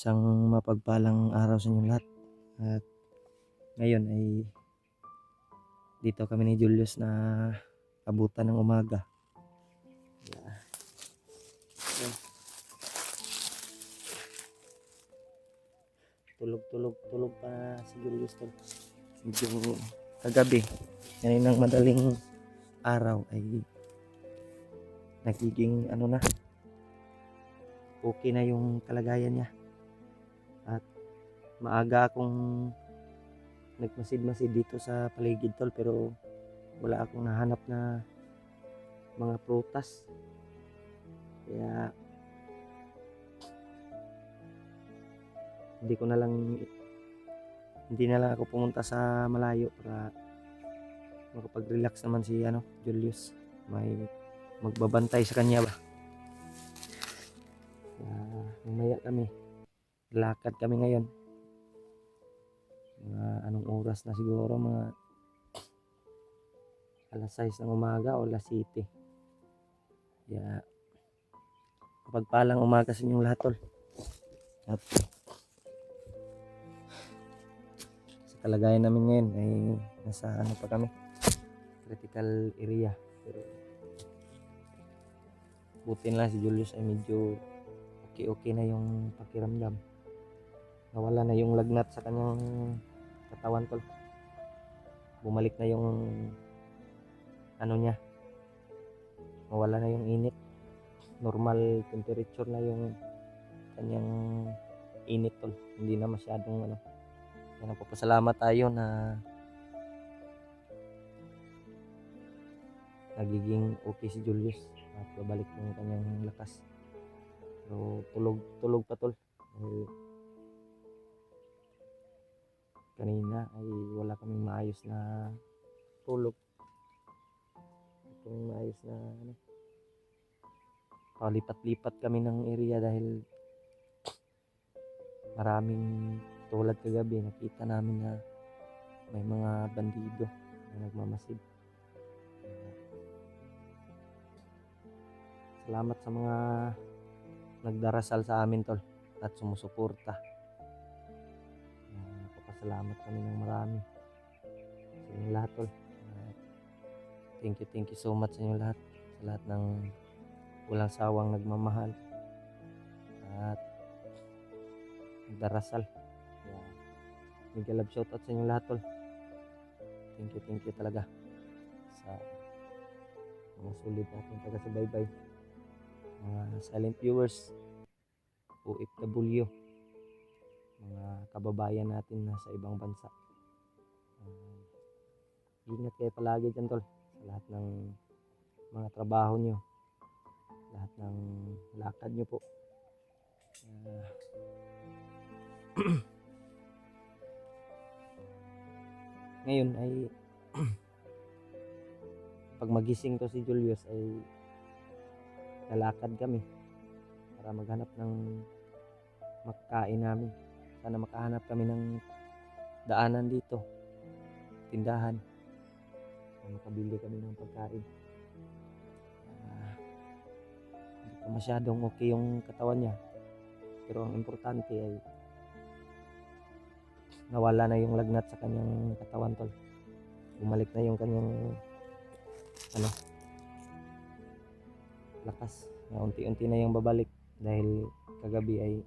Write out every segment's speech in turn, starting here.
Isang mapagpalang araw sa inyong lahat. At ngayon ay dito kami ni Julius na abutan ng umaga. Yan. Tulog pa si Julius tol. Medyo kagabi, ngayon ng madaling araw ay nagiging okay na yung kalagayan niya. At maaga akong nagmasid-masid dito sa paligid tol, pero wala akong nahanap na mga prutas. Kaya hindi na lang ako pumunta sa malayo para makapag-relax naman si Julius. May magbabantay sa kanya ba. Mamaya kami lakad kami ngayon. Mga anong oras na siguro, mga alas 6 ng umaga o alas 7. Kaya pagpalang umaga sa inyong lahat tol. At sa kalagayan namin ngayon ay nasa pa kami, critical area. Pero buti lang si Julius ay medyo okay na yung pakiramdam. Nawala na yung lagnat sa kanyang katawan tol. Bumalik na yung niya. Mawala na yung init. Normal temperature na yung kanyang init tol. Hindi na masyadong Kaya nagpapasalamat tayo na nagiging okay si Julius at babalik yung kanyang lakas. So tulog pa tol. Kanina ay wala kaming maayos na tulog. Itong maayos na palipat-lipat kami ng area dahil maraming tulad kagabi. Nakita namin na may mga bandido na nagmamasid. Salamat sa mga nagdarasal sa amin tol at sumusuporta. Salamat kami ng marami sa inyong lahat tol. Thank you so much sa inyong lahat, sa lahat ng walang sawang nagmamahal at nagdarasal. Mega love shoutout sa inyong lahat tol. Thank you talaga sa mga sulit natin taga-subaybay, mga silent viewers, OFW, mga kababayan natin na sa ibang bansa. Ingat kayo palagi dyan tol, sa lahat ng mga trabaho nyo, lahat ng lakad nyo po. Ngayon ay pag magising ko si Julius ay lalakad kami para maghanap ng makakain namin. Sana makahanap kami ng daanan dito, tindahan, na makabili kami ng pagkain. Hindi pa masyadong okay yung katawan niya, pero ang importante ay nawala na yung lagnat sa kanyang katawan tol. Bumalik na yung kanyang lakas, na unti-unti na yung babalik dahil kagabi ay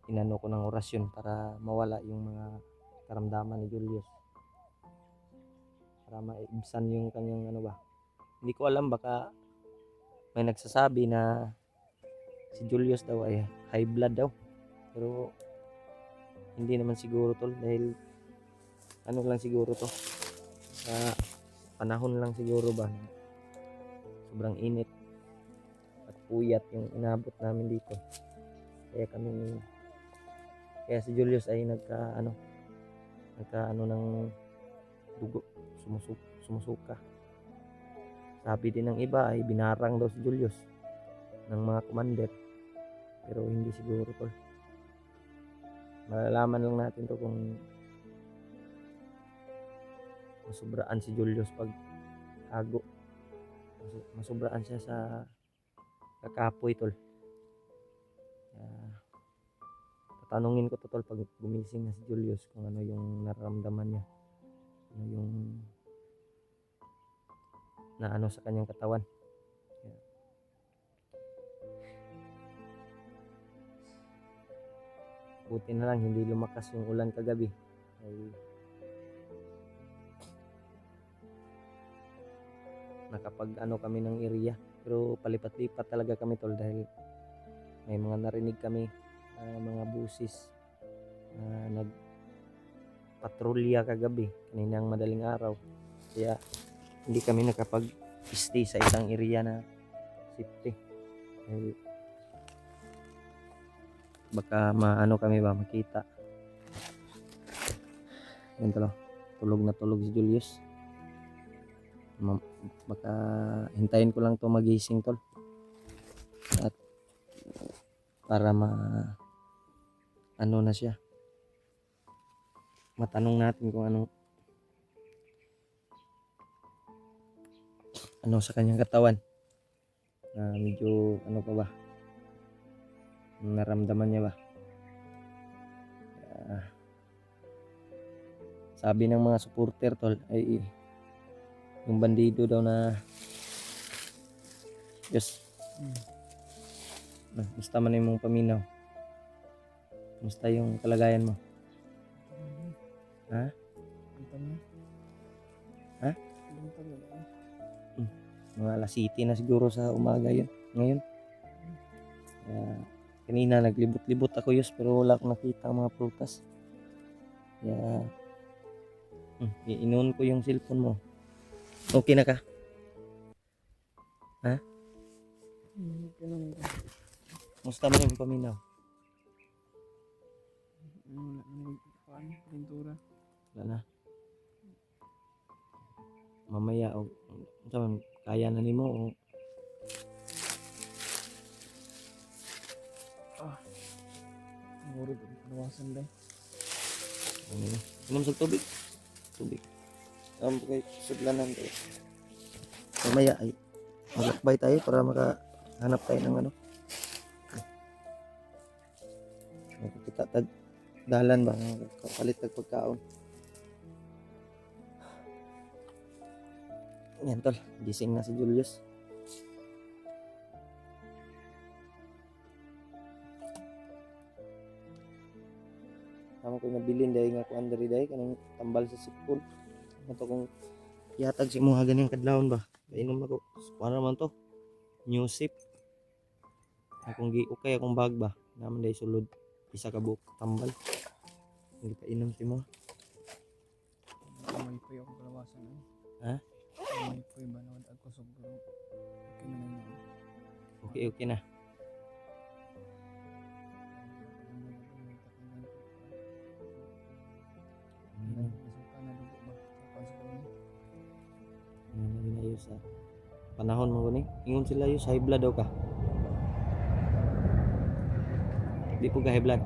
inano ko ng orasyon para mawala yung mga karamdaman ni Julius, para maibsan yung kanyang hindi ko alam, baka may nagsasabi na si Julius daw ay high blood daw, pero hindi naman siguro tol, dahil lang siguro to, sa panahon lang siguro ba, sobrang init at puyat yung inabot namin dito. Kaya si Julius ay nagka ng dugo, sumusuka. Sabi din ng iba ay binarang daw si Julius ng mga commander, pero hindi siguro tol. Malalaman lang natin to kung masubraan si Julius pag hago. Masubraan siya sa kakapoy tol. tatanungin ko to tol pag gumising na si Julius kung ano yung nararamdaman niya. Ano yung na ano sa kanyang katawan. Kaya, buti na lang hindi lumakas yung ulan kagabi. Ay nakapag ano kami ng area. Pero palipat-lipat talaga kami tol dahil may mga narinig kami mga busis na nagpatrolya kagabi kaninang madaling araw. Kaya hindi kami nakapag-stay sa isang area na safety. Dahil baka maano kami ba makita. Yan tol. Tulog na tulog si Julius. Baka hintayin ko lang to magising tol. At para ano na siya. Matanong natin kung ano sa kanyang katawan. Medyo ano pa ba? Naramdaman niya ba? Sabi ng mga supporter tol ay yung bandido daw na yes. Musta man yung mong paminaw? Musta yung kalagayan mo? Ha? Ha? Mga alas 7 na siguro sa umaga yun. Ngayon. Kanina naglibot-libot ako yus pero wala akong nakita ang mga prutas. Kaya iinon ko yung cellphone mo. Okay na ka? Ha? Okay naman ka. Musta man yung paminaw? Wala naman pintura. Wala na. Mamaya kaya na nimo o Siguro panawasan lang. inom sa tubig. Tubig. Kay sudlanan tayo. Mamaya ay maglakbay tayo para makahanap tayo ng ano. Makikita dalan ba kapalit ng pagkaon. Yan tol, gising na si Julius. Tama ko nabilin dahil nga ko andari dahil kanang tambal sa sipol. Mato kong yatag si mga ganyang kadlawon ba. Kainom ako. Para man to. New sip. Akong okay akong bag ba. Naman dahil sulod. Isa ka buok tambal. Hindi pa inom si mo. May po yung kalawasan. Ha? May po yung banawad ako siguro. Okay naman yun. Okay na. Sa panahon mo gani ingon sila yung high blood daw ka di po ka high blood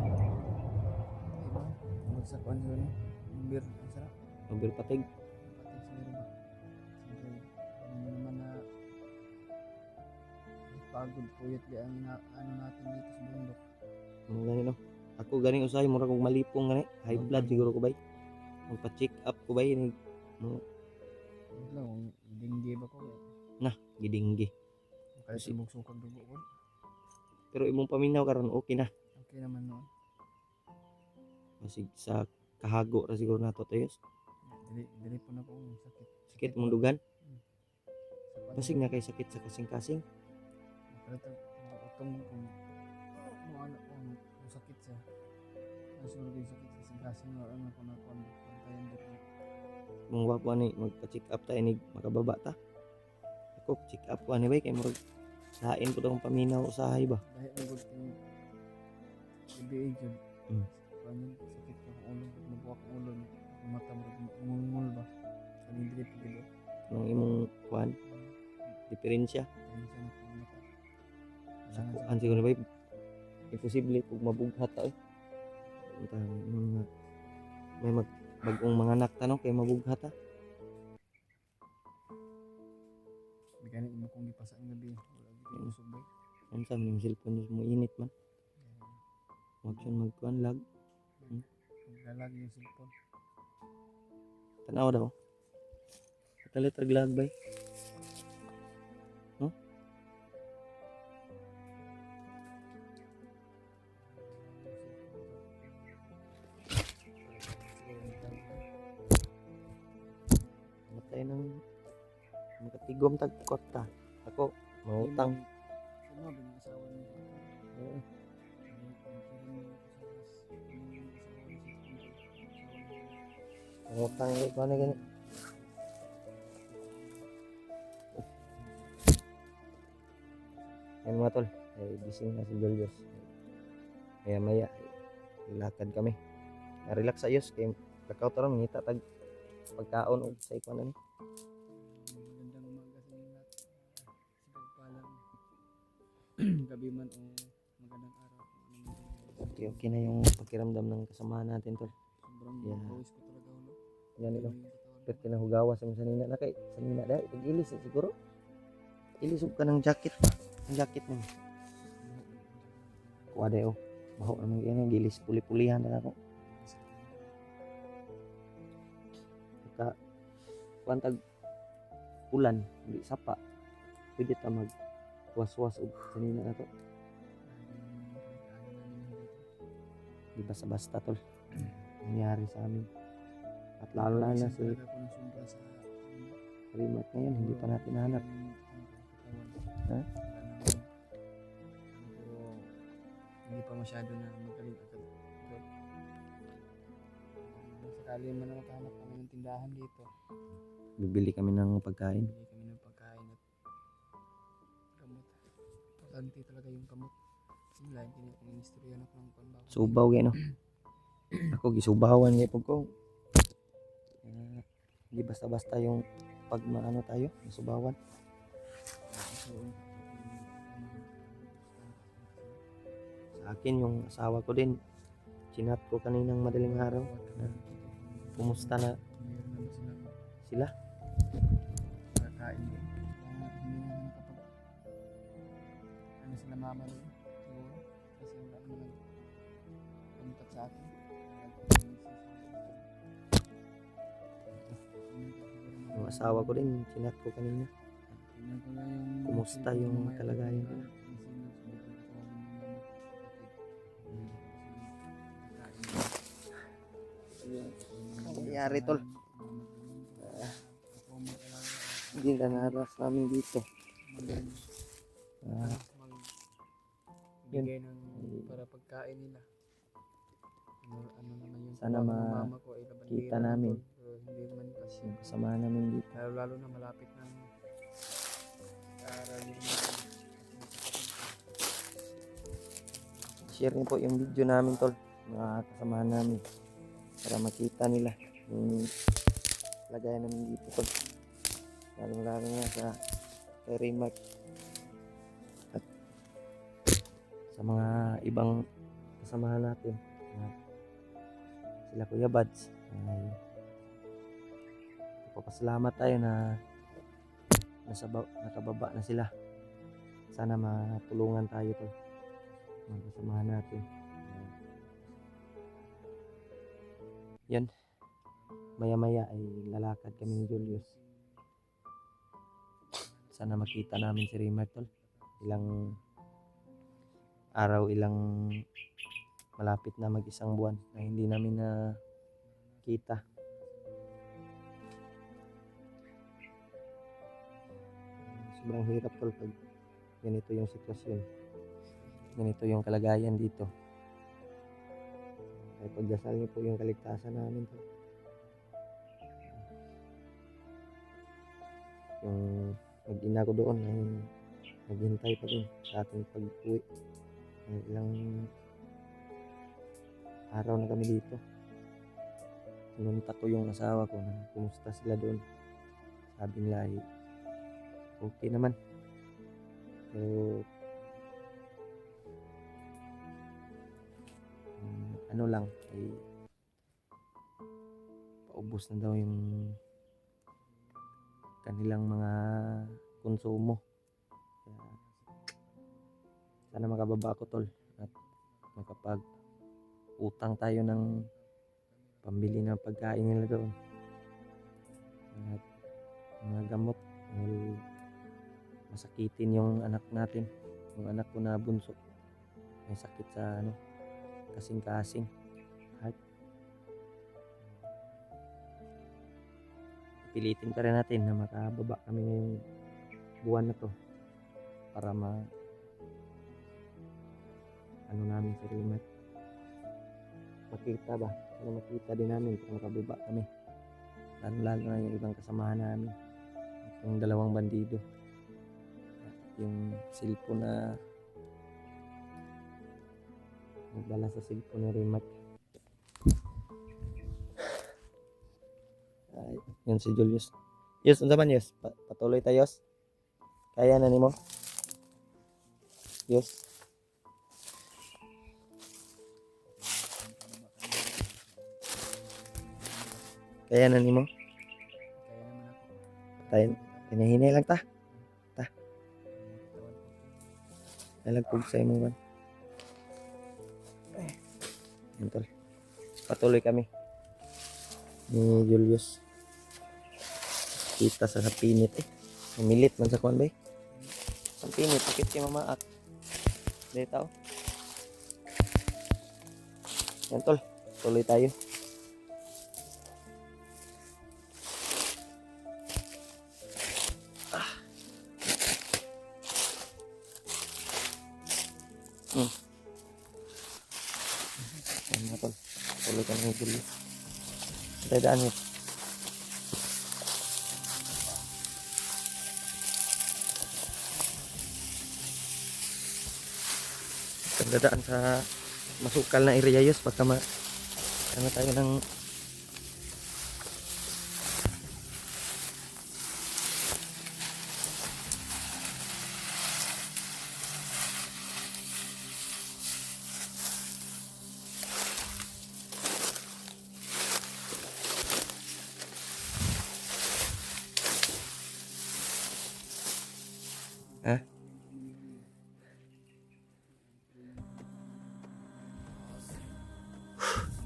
Sa kuan siguro beer ang sarap over patig siguro ba siyempre naman na pagod puyat di ang ano natin dito sa bundok gani no ako gani usahay mura kong malipong gani high blood siguro ko bay magpa-check up ko bay no lang dinggi ba ko gidinggi kaya subok sukag dugo ko pero imong paminaw karon okay na okay naman noon kasi sa kahago ra siguro nato tayos dili po na po sakit mong dugan basig na kay sakit sa kasing-kasing pero ito utong kung ano kung sakit siya ang siguro yung sakit sa kasing ano ko na kung pantayan dito mong wapo ani magpa-check up ta inig makababa ta ako check up ko ani bay kay murag lain pud akong paminaw usahay ba dahil ang good thing ibig yun sakit ka ng ulo mabuwak ang ulo ang mata mo ngungul ba kanin dili po gilo nang imong kuan diferensya kanin siya na po ang mata sa kuan siguro bay imposible pug mabughat ta may bagong mga anak tanong kay mabughat ta bigani mo kung gipasa ang gabi wala gyud usog ba unsa man yung cellphone mo init man Yun, magkuhan lag. Maglalag yung cellphone. Tanaw daw. Kalit ag lag bay. No? Matay ng makatigom tag kota. Ako, mangutang. Ano ba yung asawa niya? Oo. Mangutang ko na ganyan. Yan mga tol, ay gising na si Julius. Maya maya, lakad kami. Na-relax ayos, kaya kakautoran, ngita tag pagkaon o sa ikuan ni. Magandang umaga sa inyo lahat. Sa pagpalang gabi man o magandang araw kung ano man yung Okay, okay na yung pakiramdam ng kasamahan natin tol. sobrang Yeah. pawis ko talaga ulo. Yan ito. Yung katawan Pero ko. kinahugawa sa mga sanina na kay sanina dahil pag ilis siguro. Ilisog ka ng jacket. Ang jacket mo. Kuha dayo. Baho naman yan yung gilis puli-pulihan na ako. Ka pantag ulan, hindi sapa. Pwede ta mag was-was og sanina na to. Di basta-basta tol. Nangyari sa amin. At lalo na si Talaga ako ng sombra sa Rimat ngayon, hindi pa natin nahanap. Ha? Hindi pa masyado na magaling agad. Sakali man na makahanap kami ng tindahan dito. Bibili kami ng pagkain. Bili kami ng pagkain at gamot. Importante talaga yung gamot. Sila, hindi na inistoryan ako ng panbago. Subaw gay no. Ako gisubawan gay pag ko. Hindi basta-basta yung pag maano tayo, masubawan. Sa akin yung asawa ko din. Chinat ko kaninang madaling araw. Kumusta na Meron naman silang sila? kakain din. Kaya hindi na nakapag ano sila mama rin siguro kasi wala naman nag-contact sa akin. Yung asawa ko din, chinat ko kanina. Tingnan ko lang yung Kumusta cellphone yung mamaya, kalagayan baka nila? gising na, sabi ko, tawagin mo naman ako sa kapatid. Ang nangyari tol, hindi na naras namin dito. Yun. Magbigay ng para pagkain nila. Ano naman yung Sana trabaho ng mama ko ay kita labandera na namin. tol, pero hindi naman kasi Yung kasama namin dito. lalo na malapit ng aral yung Share niyo po yung video namin tol, mga kasamahan namin. Para makita nila yung lagayan namin dito tol. Lalo na sa kay Raymark. At sa mga ibang kasamahan natin. Sila Kuya Bads. Ay, papasalamat tayo na nakababa na sila. Sana matulungan tayo to. Mga kasamahan natin. Yan. Maya-maya ay lalakad kami ni Julius. Sana makita namin si Rimer tol. Ilang araw, ilang malapit na mag-isang buwan na hindi namin na kita. Sobrang hirap tol pag ganito yung sitwasyon. Ganito yung kalagayan dito. Ay pagdasal niyo po yung kaligtasan namin tol. Yung mag-ina ko doon ay naghintay pa din sa ating pag-uwi. Ilang araw na kami dito. Sinunta ko yung asawa ko na kumusta sila doon. Sabi nila ay okay naman. Pero ano lang ay paubos na daw yung kanilang mga konsumo. Kaya sana makababa ako tol at makapag utang tayo ng pambili ng pagkain nila doon. At mga gamot. Dahil masakitin yung anak natin. Yung anak ko na bunso. May sakit sa kasing-kasing. Heart. Pilitin pa rin natin na makababa kami ngayong buwan na to para namin si Rimat makita ba, para makita din namin kung makababa kami, lalo na yung ibang kasamahan namin, yung dalawang bandido, yung cellphone na nagdala sa cellphone ni Rimat. Yun si Julius. Yes, unsa man yes? Patuloy tayo. Kaya na nimo? Yes. Kaya na nimo? Kaya naman ako. Tayo, hinahinay lang ta. Nalagpog sa imo ban. Yan tol. Patuloy kami ni Julius. Kita sa pinit Umilit man sa kuan bay. Sa pinit, sakit kay mamaak. Dahil tao. Yan tol. Tuloy tayo. Yan na tol. Tuloy kami ni Julius. Daan mo. Dadaan sa masukal na area yus baka tayo ng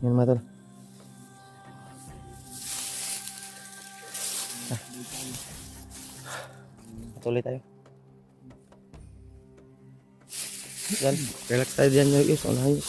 yan mga tol. Patuloy tayo. Yan, relax tayo dyan yus. Unahin.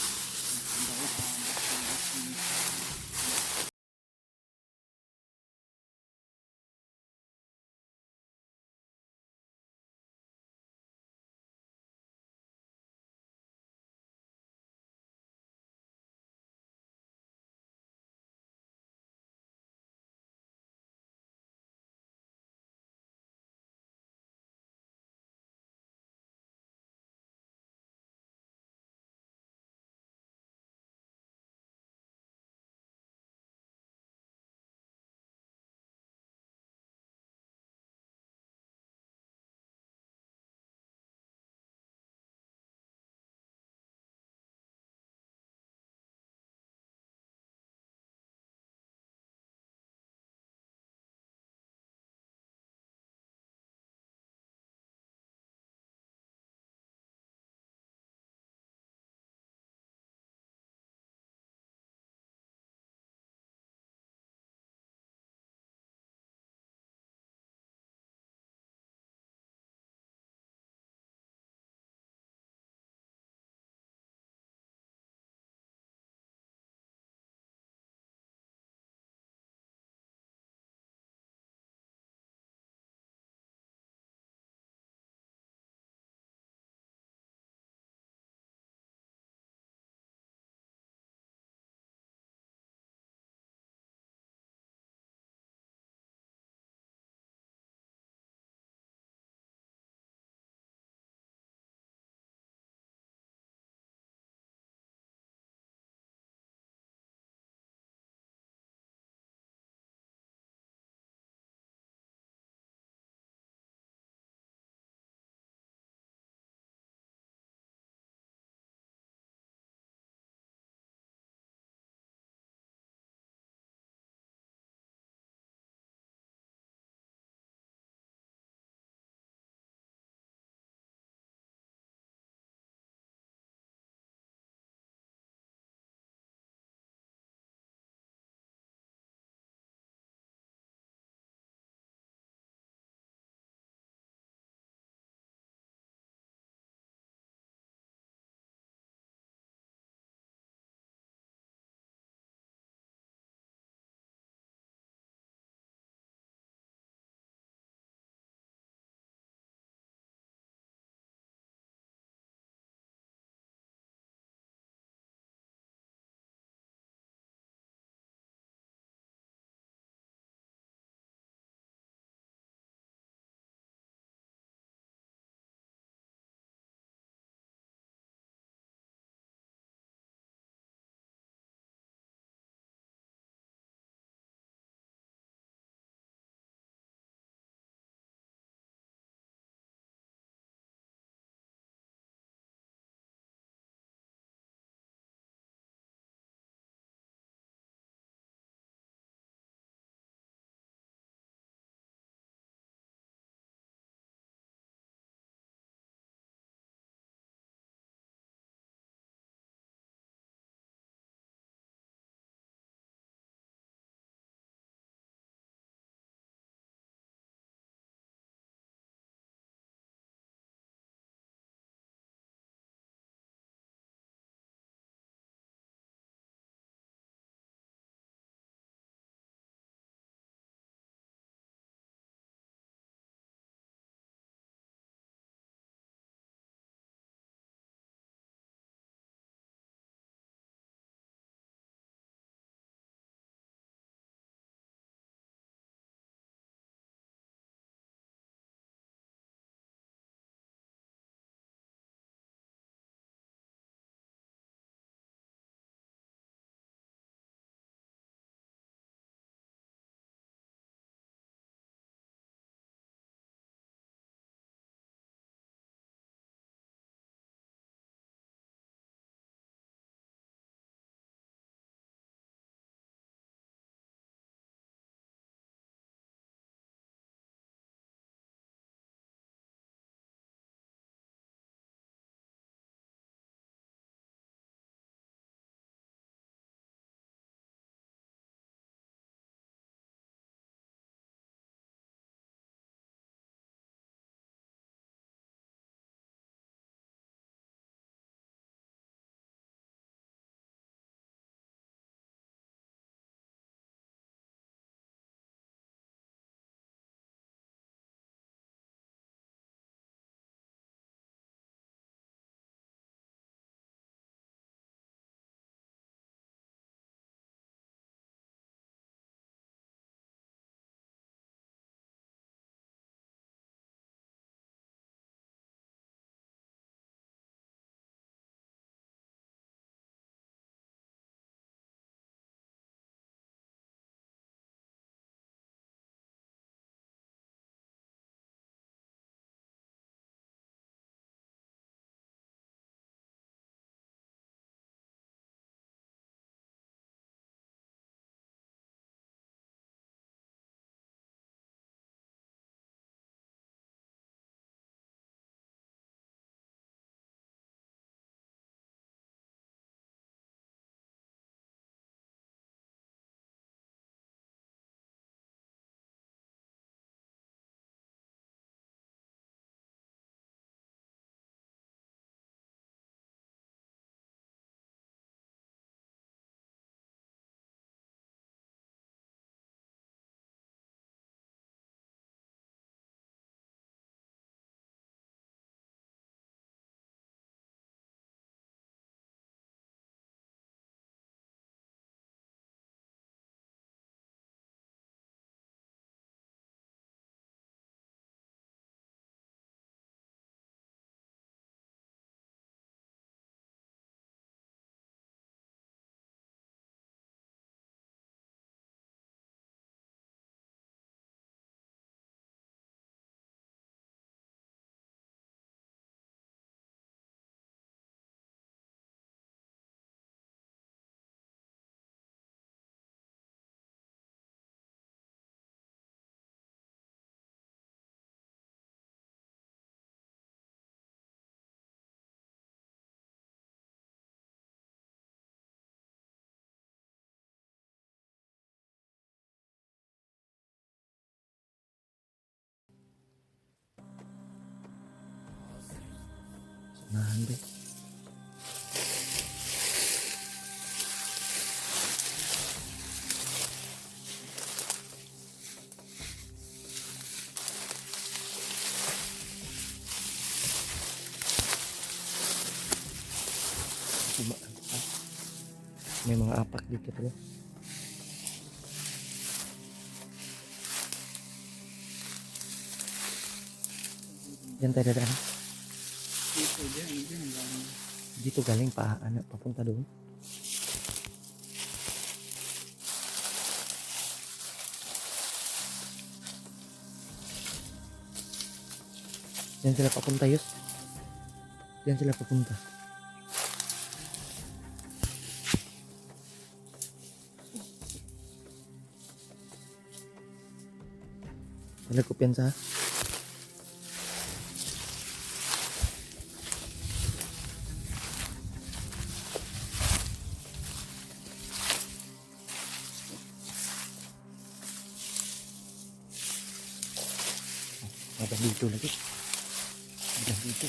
Nahan ba? May mga apak dito pala. Diyan tayo dadaan. Dito, dyan, lang. Dito galing pa, ano, papunta doon. Diyan sila papunta, Yus. Diyan sila papunta. Wala ko piyansa. Ada dito lagi. Ada dito.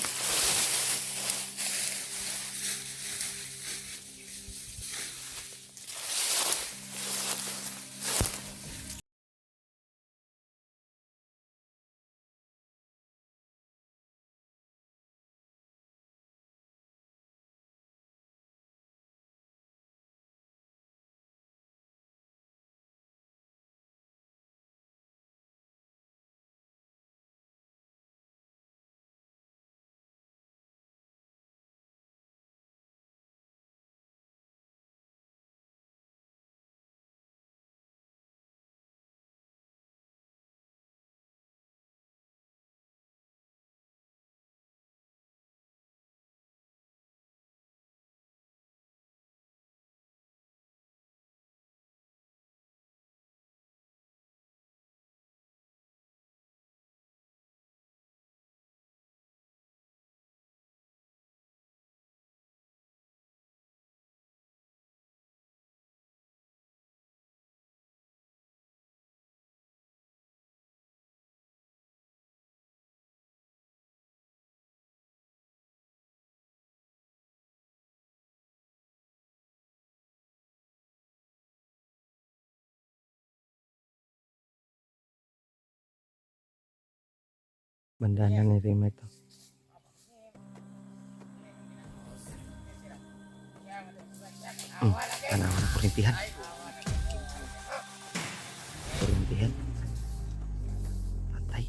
Bandanan ni Rima ito. Tanawan ng kurintihan. Kurintihan. Patay.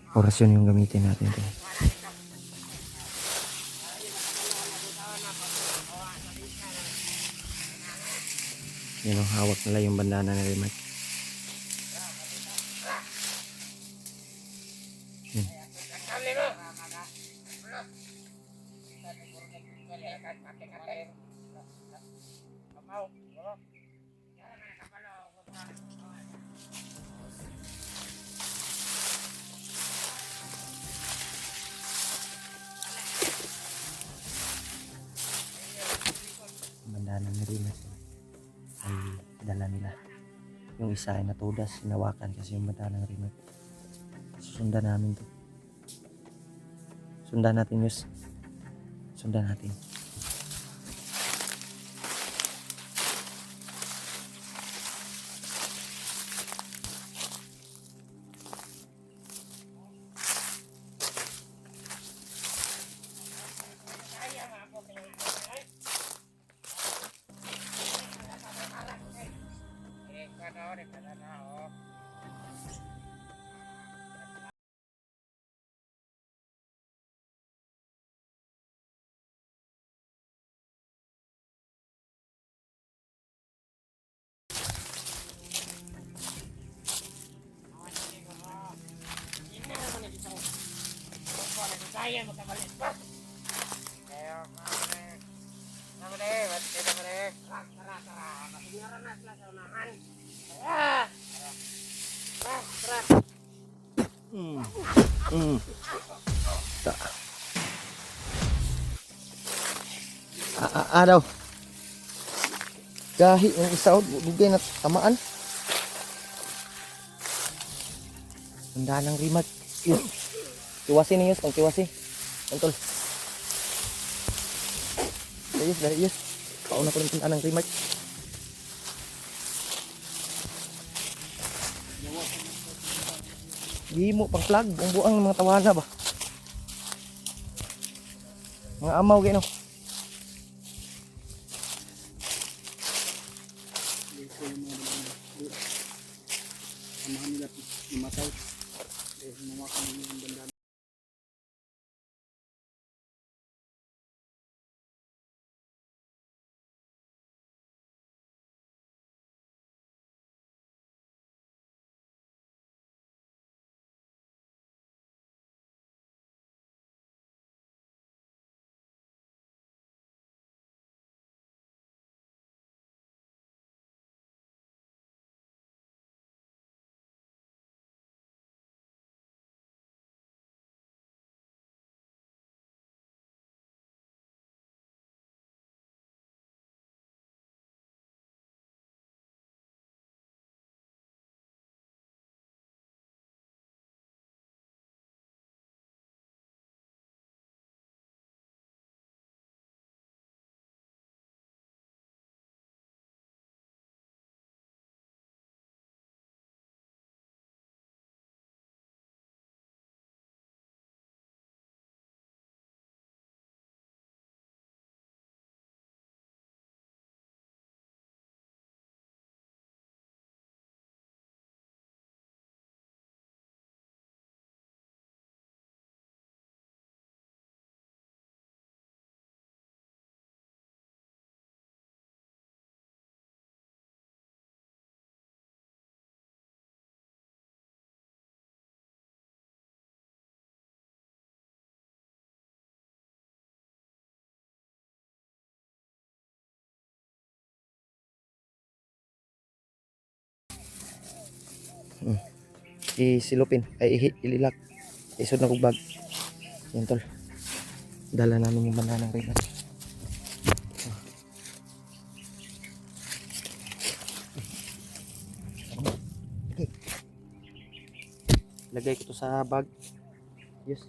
Orasyon yung gamitin natin ito. Yan ang hawak nila yung bandana ni Rima. Bandana ni Rima ay dala nila. Yung isa ay natudas, sinawakan kasi yung bandana ni Rima. Susundan namin to. Sundan natin, Yus. Sundan natin. Daw. Gahi yung isa o, bugay na tamaan. Handa ng rimat. Yun. Tiwasin niyo, pang tiwasi. Antol. Dayos. Pauna ko rin handa ng rimat. Di mo pang flag, buang ng mga tawana ba? Mga amaw gino. Samahan nila mamatay. Mamakan nila yung banda. Isilupin, ay ililak. Isod na kong bag. Yan tol. Dala namin yung bananang rimat. Lagay ko to sa bag. Yes.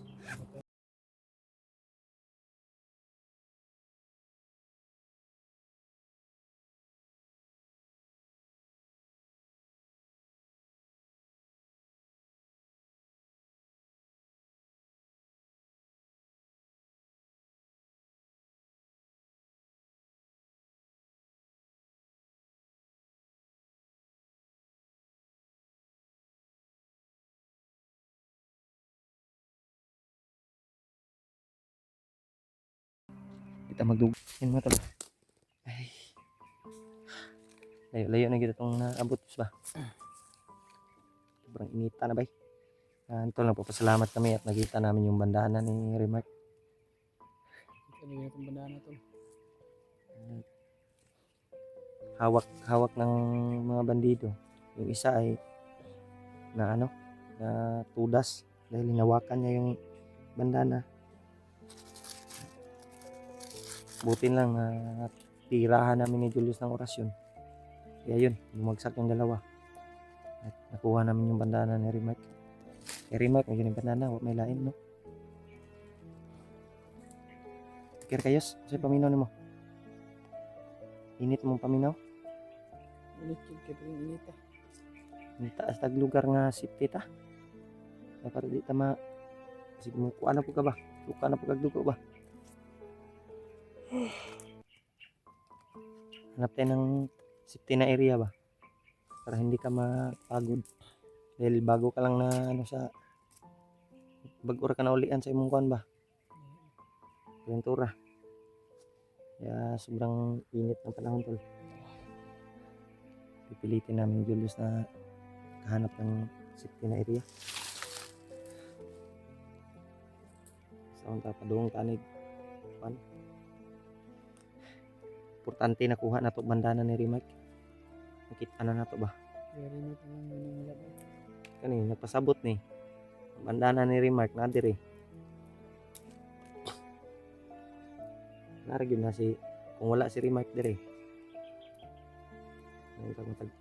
Kita magdug. Yan mga tol. Ay. Layo na kita itong naabot ba? Sobrang inita na ba? Tol, nagpapasalamat kami at nakita namin yung bandanan ni Remark. Ito na yung banda na to. Hawak ng mga bandido. Yung isa ay na tudas dahil hinawakan niya yung bandana. Buti lang tirahan namin ni Julius ng orasyon. Kaya yun, bumagsak yung dalawa. At nakuha namin yung bandana ni Remark. Remark, may ganyan bandana, may lain, no? Kaya kayos, sa'yo paminaw ni mo. Init mong paminaw. Init yung kaya yung inita. Inita as tag lugar nga safety ta. Kaya para di ta sige mo, kuha na po ka ba? Kuha na po kagdugo ba? Hanap tayo ng safety na area ba? Para hindi ka mapagod. Dahil bago ka lang na sa bago ka na ulian sa imong kuan ba? Ventura. Kaya sobrang init ng panahon tol. Pipilitin namin Julius na kahanap ng safety na area. So karon ta padung tanig pan. Importante nakuha na to bandana ni Rimac. Nakita na nato ba? Very neat lang yun yung labay. Kani nagpasabot ni. Bandana ni Rimac na diri. Naragid na si kung wala si Rimac diri.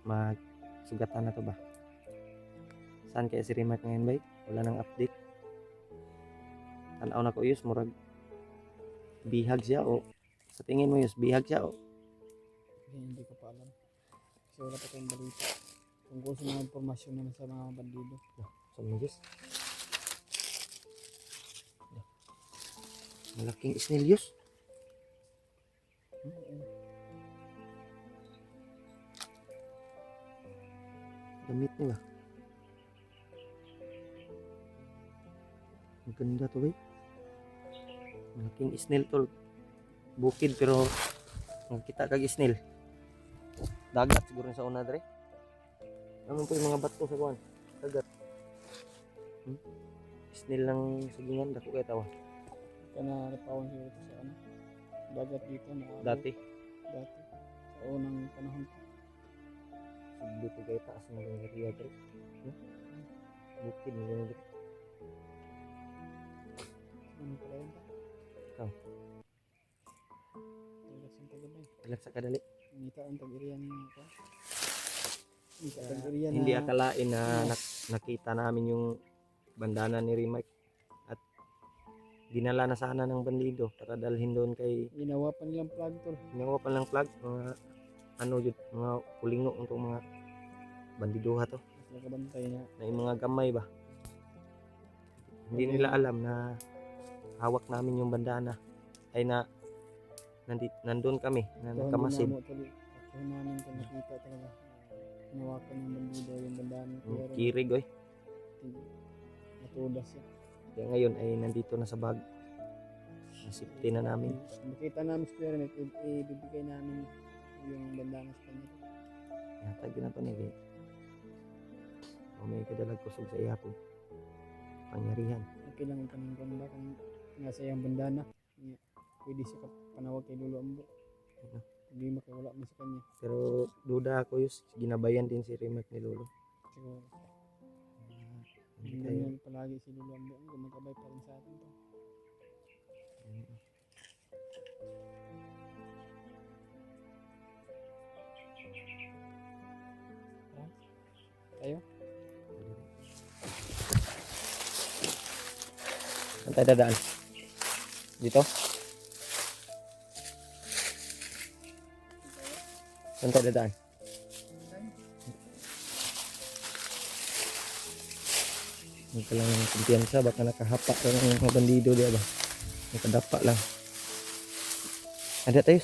Magsugatan na to ba? Saan kaya si Rimac ngayon bay? Wala nang update. Tanaw na ko yus murag bihag siya o sa tingin mo yus bihag siya o Hindi ko pa alam. Kasi wala pa tayong balita. Tungkol sa mga impormasyon naman sa mga bandido. sa mo yus? Malaking snail yus. Damit niya ba? Ang ganda to bay. Malaking snail tol. Bukid pero nakita kag snail. Dagat siguro sa una dre. Ano po yung mga bato sa kuan? Dagat. Snail lang sagingan dako kay tawa. Kana napawan siguro ito sa ano. Dagat dito na Dati Dati. Sa unang panahon. dito kay taas ng area dre. Bukid mo dre. Ano pala yun ba? Ikaw. Relax ang tagabay. Relax sa kadali. Ngita ang tag-iriyan niya ako. Ngita tag-iriyan Hindi na akalain na nakita namin yung bandana ni Rimac at dinala na sana ng bandido para dalhin doon kay ginawa pa nilang plug tol. ginawa pa lang flag mga ano yun mga kulingo untuk mga bandiduha to Mas nakabantay niya. na yung mga gamay ba hindi nila alam na hawak namin yung bandana ay na nandun kami na nakamasid Ako namin kung nakita talaga. Hinawakan ng bandido yung bandana. kirig oy Natudas siya. kaya ngayon ay nandito na sa bag nasipti na namin Makita namin sa pyramid, ibibigay namin yung bandana sa kanya. yatag na to ni kay may kadalag kusog sa iya po pangyarihan Okay lang ang kanang ganda kung nasa iyang bandana. Pwede siya panawag kay Lolo Ambo. Hindi makawala mo sa kanya. pero duda ako yus ginabayan din si Rimac ni Lolo Siguro. hindi Hindi tayo naman palagi si Lolo Ambo. Gumagabay pa rin sa atin to. Tayo? Saan tayo dadaan? Dito? Saan tayo dadaan? Huwag ka lang ng kumpiyansa, baka nakahapa ka ng mga bandido di ba? Nakadapa lang. Ada tayo?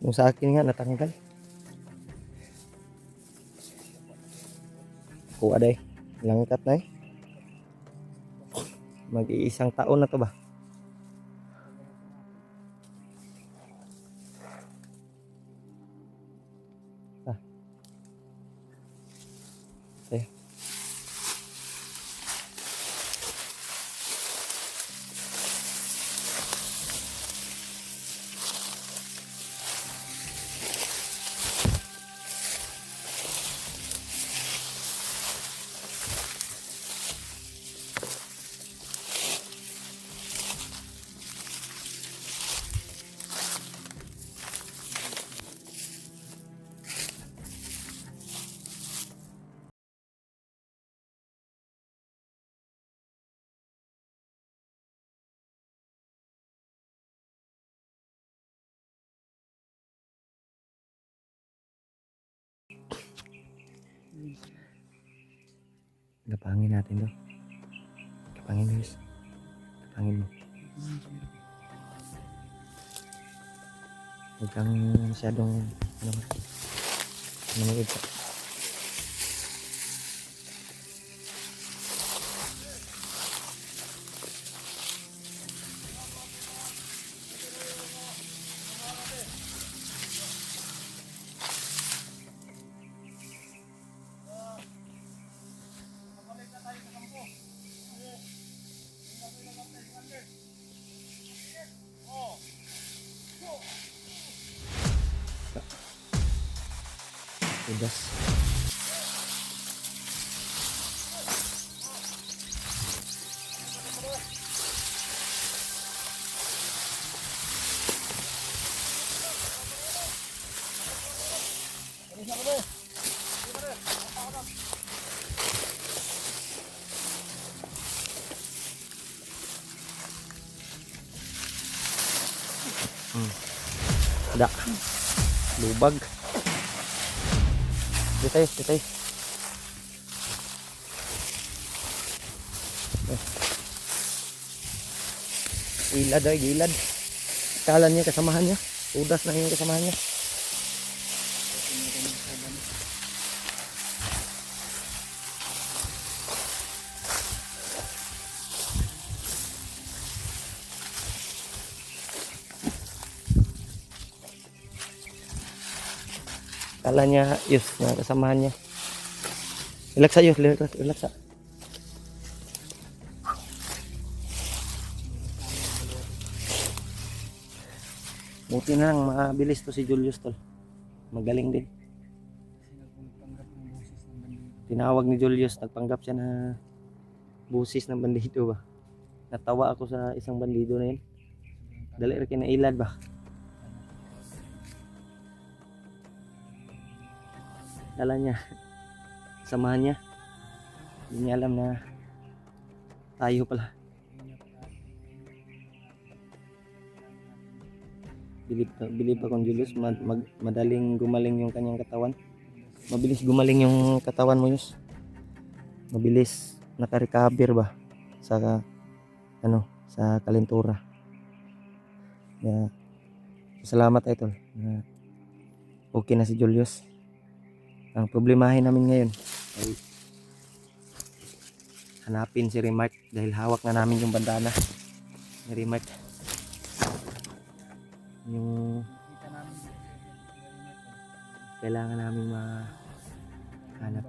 Yung sa akin nga natanggal. Kuha day. Langkat na eh. Mag-iisang taon na to ba? Eh. Gapangin natin to. Gapangin guys. Gapangin mo. Huwag kang masyadong manood ka. Udas. Da. Lubag. Dito tayo, dito tayo. Ilad ay gilad. Kala niya kasamahan niya. Udas na yung kasamahan niya. Kala niya yus na kasamahan niya. Relax ayo, relax, relax. Buti na lang mabilis to si Julius tol. Magaling din. Nagpanggap ng boses ng bandido. Tinawag ni Julius, nagpanggap siya na busis ng bandido ba. Natawa ako sa isang bandido na yun. Dali rin kinailad ba. Kala niya, samahan niya. Hindi niya alam na tayo pala. Bilib akong Julius, madaling gumaling yung kanyang katawan. Mabilis gumaling yung katawan mo, Yus. Mabilis naka-recover ba sa sa kalentura. Yeah. Salamat idol. Okay na si Julius. Ang problemahin namin ngayon ay hanapin si Remark dahil hawak na namin yung bandana ni Remark. Yung kailangan namin mahanap.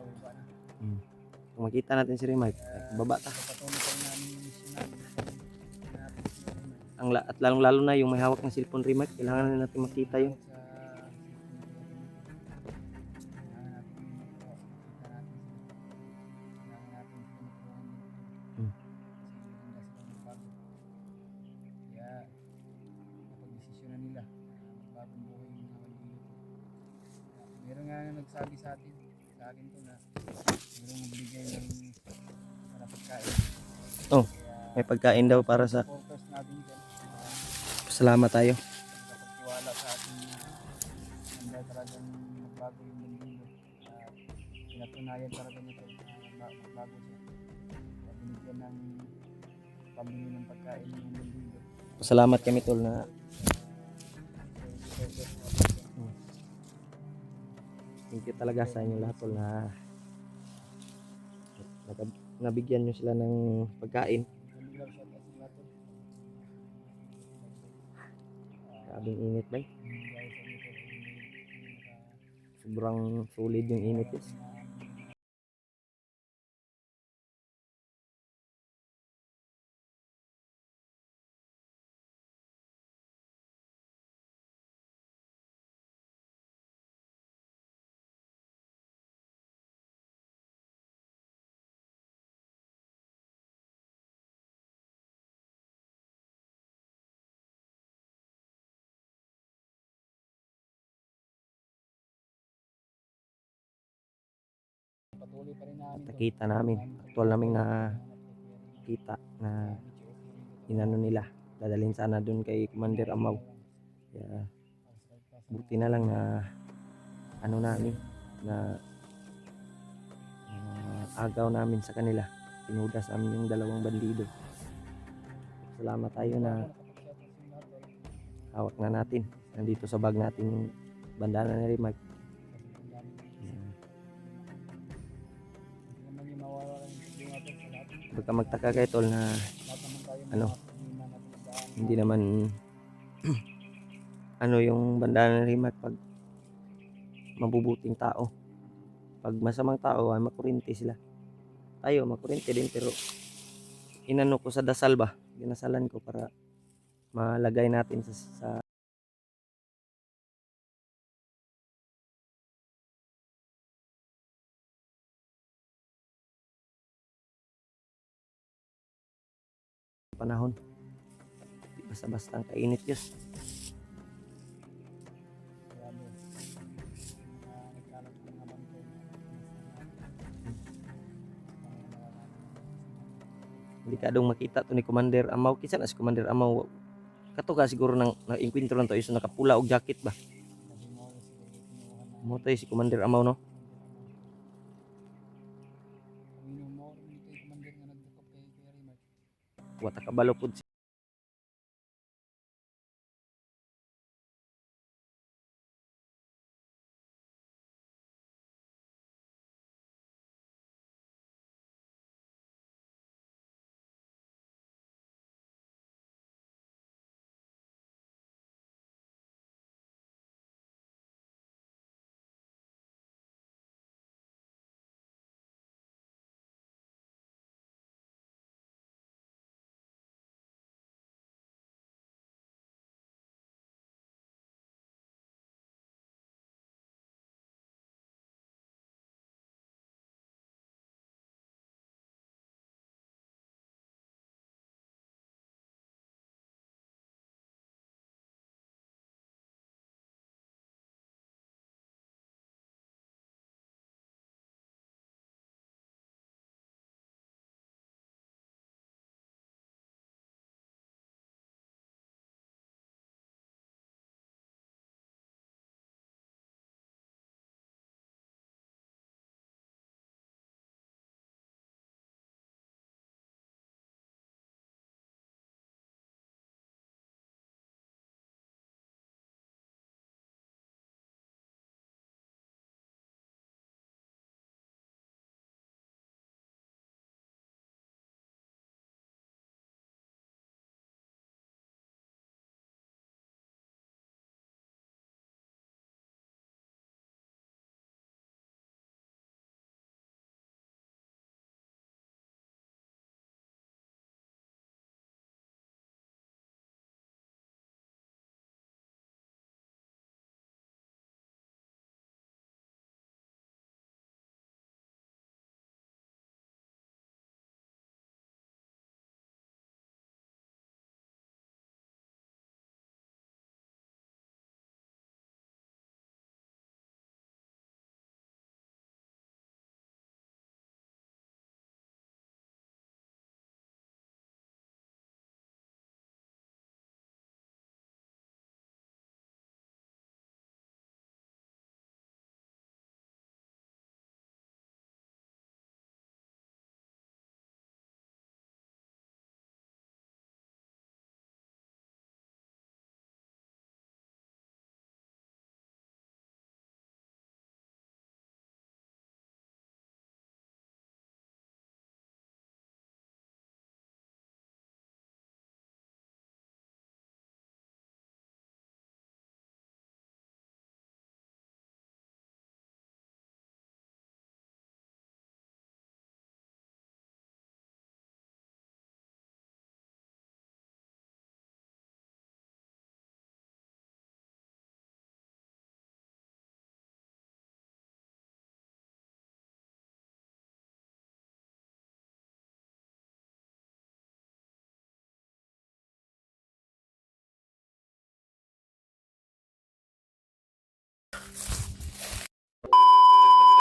Kung makita natin si Remark, baba ta. At lalong-lalo na yung may hawak ng cellphone Remark, kailangan na natin makita yun. Meron nga nagsabi sa akin to na meron magbigay ng para pagkain. Oh, may pagkain daw para sa supporters natin dyan. salamat tayo. Nakapagtiwala sa atin na handa talagang magbago yung bandido. Pinatunayan talaga nito na magbago siya. Kaya binigyan ng pambili ng pagkain yung bandido. Salamat kami tol na thank you talaga sa inyo lahat tol na nabigyan nyo sila ng pagkain. Grabing init ba? Sobrang solid yung init is. Patuloy pa rin namin. Nakita namin, actual namin kita na inano nila. Dadalhin sana dun kay Commander Amaw. Kaya buti na lang na namin na agaw namin sa kanila. Pinudas namin yung dalawang bandido. Salamat tayo na hawak na natin. Nandito sa bag natin yung bandana ni Rimac. Ang dami. Hindi naman yung mawawala ng problema tol sa lahat. Baka magtaka kayo tol na Lahat naman tayo may Ano? mga problema na pinagdaan. hindi naman ano yung bandana ni Rimac pag mabubuting tao. Pag masamang tao ay makurinti sila. Tayo makurinti din pero inano ko sa dasal ba? Dinasalan ko para malagay natin sa panahon. Di basta-basta ang kainit Diyos. Grabe. Nagkalat ng mga bangko na Delikadong makita to ni Commander Amaw. Kisa na si Commander Amaw. Kato ka siguro nang na-encuentro lang to iso nakapula og jacket ba. kasi mo na siguro kinuha na Mo tayo si Commander Amaw no. Amino mo rin kay commander nga nagdukop kay Kuya Rimac. Wa ta kabalo pud